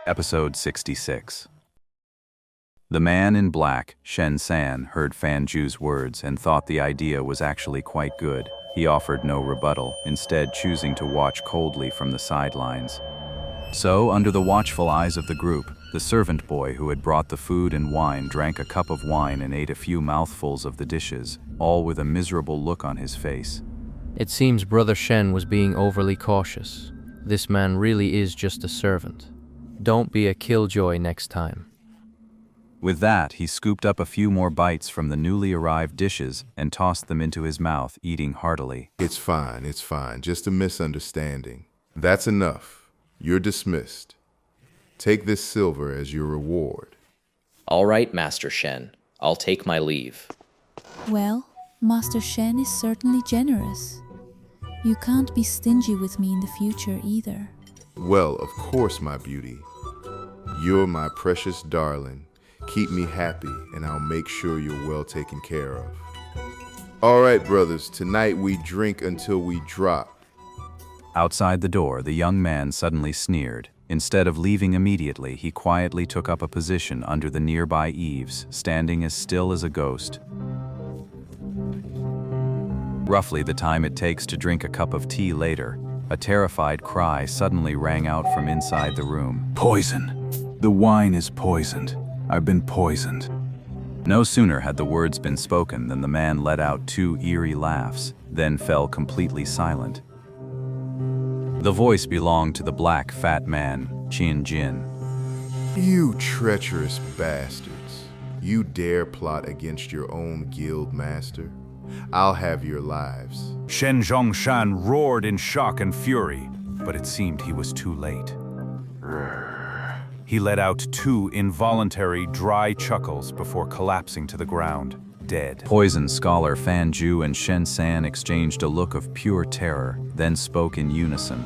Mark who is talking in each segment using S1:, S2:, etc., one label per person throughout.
S1: Episode 66. The man in black, Shen San, heard Fan Zhu's words and thought the idea was actually quite good. He offered no rebuttal, instead choosing to watch coldly from the sidelines. So, under the watchful eyes of the group, the servant boy who had brought the food and wine drank a cup of wine and ate a few mouthfuls of the dishes, all with a miserable look on his face.
S2: It seems Brother Shen was being overly cautious. This man really is just a servant. Don't be a killjoy next time.
S1: With that, he scooped up a few more bites from the newly arrived dishes and tossed them into his mouth, eating heartily.
S3: It's fine, just a misunderstanding. That's enough. You're dismissed. Take this silver as your reward.
S4: All right, Master Shen. I'll take my leave.
S5: Well, Master Shen is certainly generous. You can't be stingy with me in the future either.
S3: Well, of course, my beauty. You're my precious darling. Keep me happy, and I'll make sure you're well taken care of. All right, brothers, tonight we drink until we drop.
S1: Outside the door, the young man suddenly sneered. Instead of leaving immediately, he quietly took up a position under the nearby eaves, standing as still as a ghost. Roughly the time it takes to drink a cup of tea later, a terrified cry suddenly rang out from inside the room.
S6: Poison! The wine is poisoned. I've been poisoned.
S1: No sooner had the words been spoken than the man let out two eerie laughs, then fell completely silent. The voice belonged to the black, fat man, Qin Jin.
S3: You treacherous bastards. You dare plot against your own guild master? I'll have your lives.
S6: Shen Zhongshan roared in shock and fury, but it seemed he was too late. He let out two involuntary, dry chuckles before collapsing to the ground, dead.
S1: Poison scholar Fan Zhu and Shen San exchanged a look of pure terror, then spoke in unison.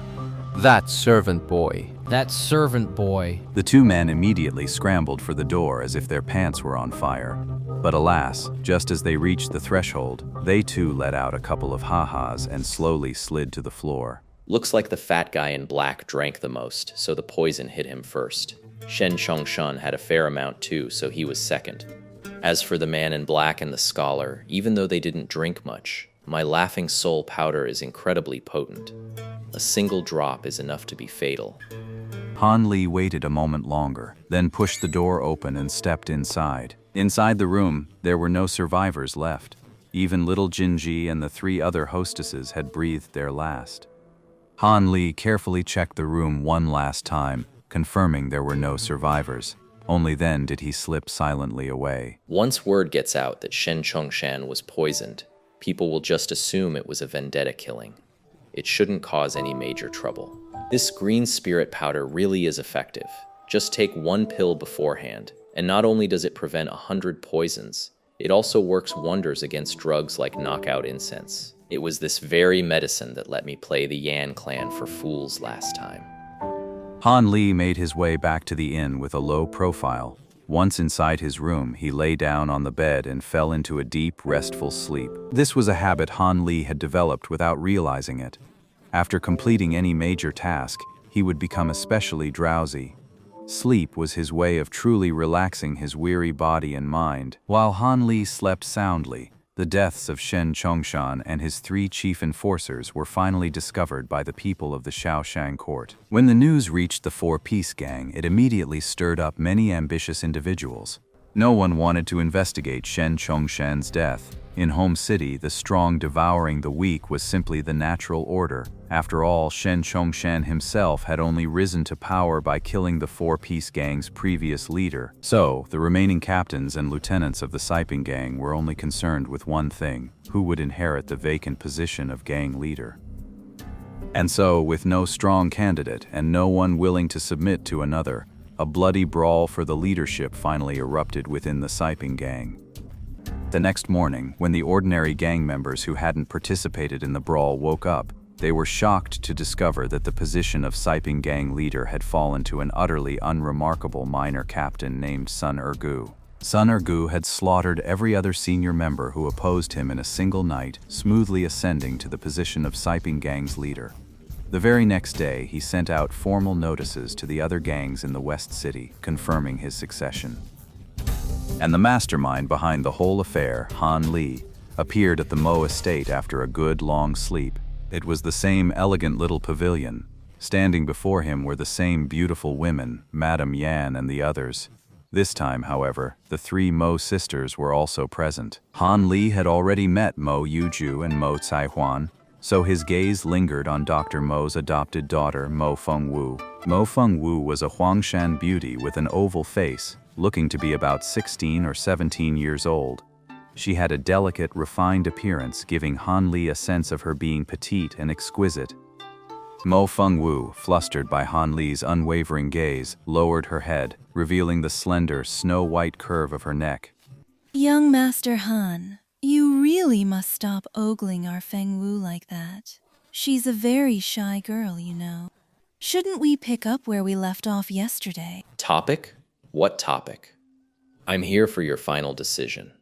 S2: That servant boy. That servant boy.
S1: The two men immediately scrambled for the door as if their pants were on fire. But alas, just as they reached the threshold, they too let out a couple of ha-has and slowly slid to the floor.
S4: Looks like the fat guy in black drank the most, so the poison hit him first. Shen Chongshan had a fair amount too, so he was second. As for the man in black and the scholar, even though they didn't drink much, my laughing soul powder is incredibly potent. A single drop is enough to be fatal.
S1: Han Li waited a moment longer, then pushed the door open and stepped inside. Inside the room, there were no survivors left. Even little Jinji and the three other hostesses had breathed their last. Han Li carefully checked the room one last time, confirming there were no survivors. Only then did he slip silently away.
S4: Once word gets out that Shen Chongshan was poisoned, people will just assume it was a vendetta killing. It shouldn't cause any major trouble. This green spirit powder really is effective. Just take one pill beforehand, and not only does it prevent 100 poisons, it also works wonders against drugs like knockout incense. It was this very medicine that let me play the Yan clan for fools last time.
S1: Han Li made his way back to the inn with a low profile. Once inside his room, he lay down on the bed and fell into a deep, restful sleep. This was a habit Han Li had developed without realizing it. After completing any major task, he would become especially drowsy. Sleep was his way of truly relaxing his weary body and mind. While Han Li slept soundly, the deaths of Shen Chongshan and his three chief enforcers were finally discovered by the people of the Shaoshang court. When the news reached the Four-Piece Gang, it immediately stirred up many ambitious individuals. No one wanted to investigate Shen Chongshan's death. In Home City, the strong devouring the weak was simply the natural order. After all, Shen Chongshan himself had only risen to power by killing the Four-Piece Gang's previous leader. So, the remaining captains and lieutenants of the Siping Gang were only concerned with one thing: who would inherit the vacant position of gang leader. And so, with no strong candidate and no one willing to submit to another, a bloody brawl for the leadership finally erupted within the Siping Gang. The next morning, when the ordinary gang members who hadn't participated in the brawl woke up, they were shocked to discover that the position of Siping Gang leader had fallen to an utterly unremarkable minor captain named Sun Ergu. Sun Ergu had slaughtered every other senior member who opposed him in a single night, smoothly ascending to the position of Siping Gang's leader. The very next day, he sent out formal notices to the other gangs in the West City, confirming his succession. And the mastermind behind the whole affair, Han Li, appeared at the Mo estate after a good long sleep. It was the same elegant little pavilion. Standing before him were the same beautiful women, Madame Yan and the others. This time, however, the three Mo sisters were also present. Han Li had already met Mo Yuju and Mo Caihuan, so his gaze lingered on Dr. Mo's adopted daughter, Mo Fengwu. Mo Fengwu was a Huangshan beauty with an oval face, looking to be about 16 or 17 years old. She had a delicate, refined appearance, giving Han Li a sense of her being petite and exquisite. Mo Fengwu, flustered by Han Li's unwavering gaze, lowered her head, revealing the slender, snow-white curve of her neck.
S7: Young Master Han, you really must stop ogling our Fengwu like that. She's a very shy girl, you know. Shouldn't we pick up where we left off yesterday?
S4: Topic? What topic? I'm here for your final decision.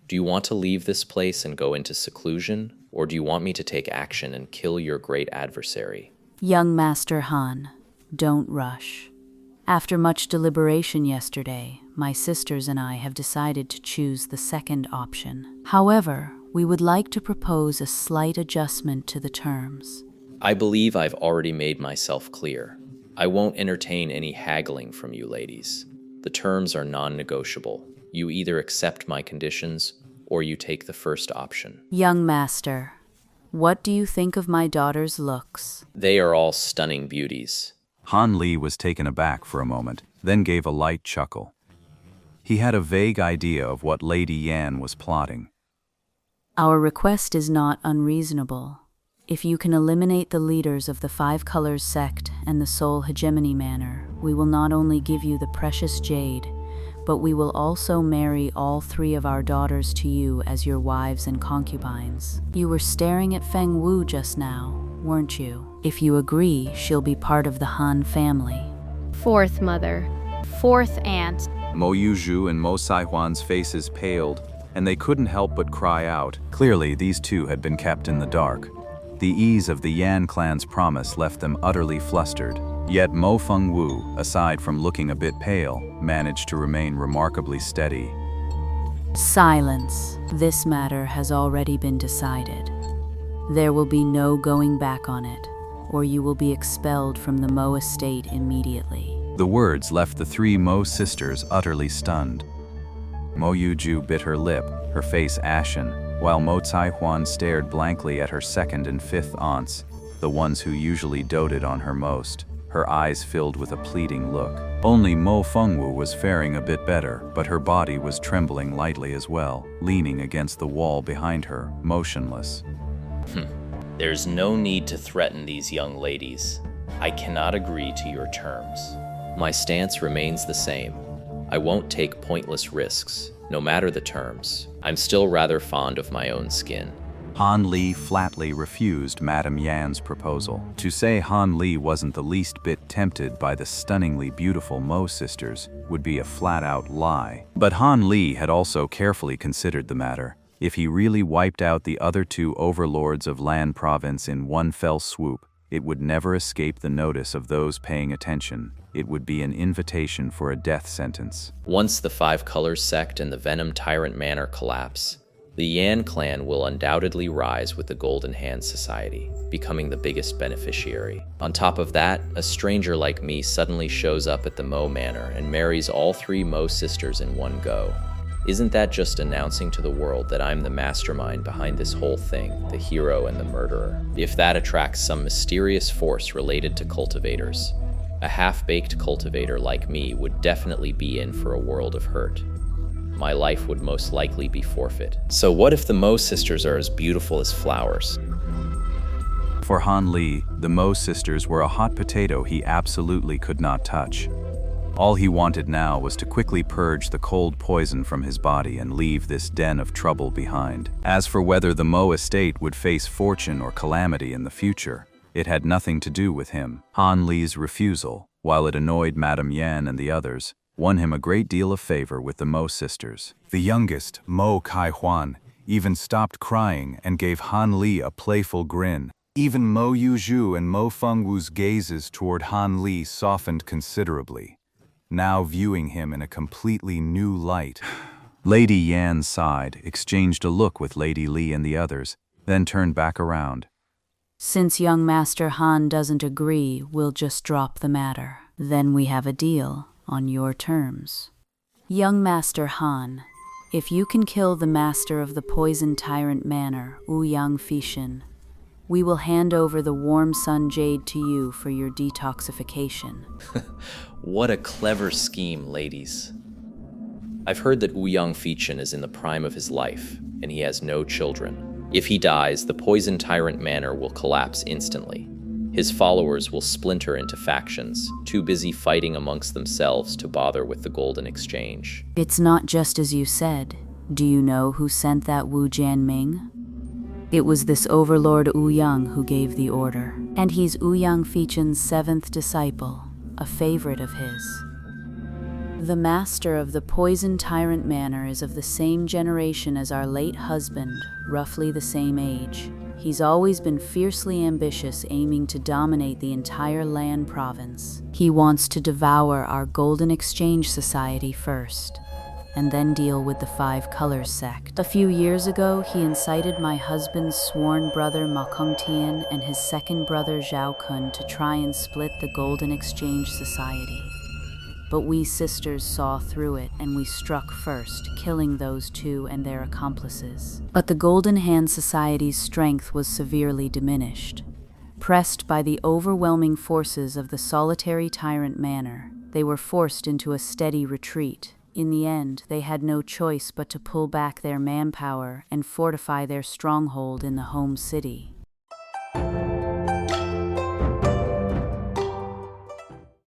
S4: Do you want to leave this place and go into seclusion, or do you want me to take action and kill your great adversary?
S8: Young Master Han, don't rush. After much deliberation yesterday, my sisters and I have decided to choose the second option. However, we would like to propose a slight adjustment to the terms.
S4: I believe I've already made myself clear. I won't entertain any haggling from you ladies. The terms are non-negotiable. You either accept my conditions, or you take the first option.
S8: Young Master, what do you think of my daughter's looks?
S4: They are all stunning beauties.
S1: Han Li was taken aback for a moment, then gave a light chuckle. He had a vague idea of what Lady Yan was plotting.
S8: Our request is not unreasonable. If you can eliminate the leaders of the Five Colors sect and the Soul Hegemony Manor, we will not only give you the precious jade, but we will also marry all three of our daughters to you as your wives and concubines. You were staring at Feng Wu just now, weren't you? If you agree, she'll be part of the Han family.
S9: Fourth mother. Fourth aunt.
S1: Mo Yuju and Mo Caihuan's faces paled, and they couldn't help but cry out. Clearly, these two had been kept in the dark. The ease of the Yan clan's promise left them utterly flustered. Yet Mo Fengwu, aside from looking a bit pale, managed to remain remarkably steady.
S8: Silence. This matter has already been decided. There will be no going back on it, or you will be expelled from the Mo estate immediately.
S1: The words left the three Mo sisters utterly stunned. Mo Yuju bit her lip, her face ashen, while Mo Caihuan stared blankly at her second and fifth aunts, the ones who usually doted on her most, her eyes filled with a pleading look. Only Mo Fengwu was faring a bit better, but her body was trembling lightly as well, leaning against the wall behind her, motionless.
S4: There's no need to threaten these young ladies. I cannot agree to your terms. My stance remains the same. I won't take pointless risks, no matter the terms. I'm still rather fond of my own skin.
S1: Han Li flatly refused Madame Yan's proposal. To say Han Li wasn't the least bit tempted by the stunningly beautiful Mo sisters would be a flat-out lie. But Han Li had also carefully considered the matter. If he really wiped out the other two overlords of Lan province in one fell swoop, it would never escape the notice of those paying attention. It would be an invitation for a death sentence.
S4: Once the Five Colors sect and the Venom Tyrant Manor collapse, the Yan clan will undoubtedly rise with the Golden Hand Society, becoming the biggest beneficiary. On top of that, a stranger like me suddenly shows up at the Mo Manor and marries all three Mo sisters in one go. Isn't that just announcing to the world that I'm the mastermind behind this whole thing, the hero and the murderer? If that attracts some mysterious force related to cultivators, a half-baked cultivator like me would definitely be in for a world of hurt. My life would most likely be forfeit. So what if the Mo sisters are as beautiful as flowers?
S1: For Han Li, the Mo sisters were a hot potato he absolutely could not touch. All he wanted now was to quickly purge the cold poison from his body and leave this den of trouble behind. As for whether the Mo estate would face fortune or calamity in the future, it had nothing to do with him. Han Li's refusal, while it annoyed Madame Yan and the others, won him a great deal of favor with the Mo sisters.
S6: The youngest, Mo Caihuan, even stopped crying and gave Han Li a playful grin. Even Mo Yuzhu and Mo Fengwu's gazes toward Han Li softened considerably, now viewing him in a completely new light.
S1: Lady Yan sighed, exchanged a look with Lady Li and the others, then turned back around.
S8: Since young Master Han doesn't agree, we'll just drop the matter. Then we have a deal on your terms. Young Master Han, if you can kill the master of the poisoned tyrant manor, Ouyang Fishin, we will hand over the warm sun jade to you for your detoxification.
S4: What a clever scheme, ladies. I've heard that Ouyang Fishin is in the prime of his life, and he has no children. If he dies, the poisoned tyrant manor will collapse instantly. His followers will splinter into factions, too busy fighting amongst themselves to bother with the golden exchange.
S8: It's not just as you said. Do you know who sent that Wu Jianming? It was this overlord Ouyang who gave the order. And he's Ouyang Fichin's 7th disciple, a favorite of his. The master of the poisoned tyrant manor is of the same generation as our late husband, roughly the same age. He's always been fiercely ambitious, aiming to dominate the entire Lan province. He wants to devour our Golden Exchange Society first, and then deal with the Five Colors sect. A few years ago, he incited my husband's sworn brother Ma Kongtian and his second brother Zhao Kun to try and split the Golden Exchange Society. But we sisters saw through it, and we struck first, killing those two and their accomplices. But the Golden Hand Society's strength was severely diminished. Pressed by the overwhelming forces of the solitary tyrant manor, they were forced into a steady retreat. In the end, they had no choice but to pull back their manpower and fortify their stronghold in the home city.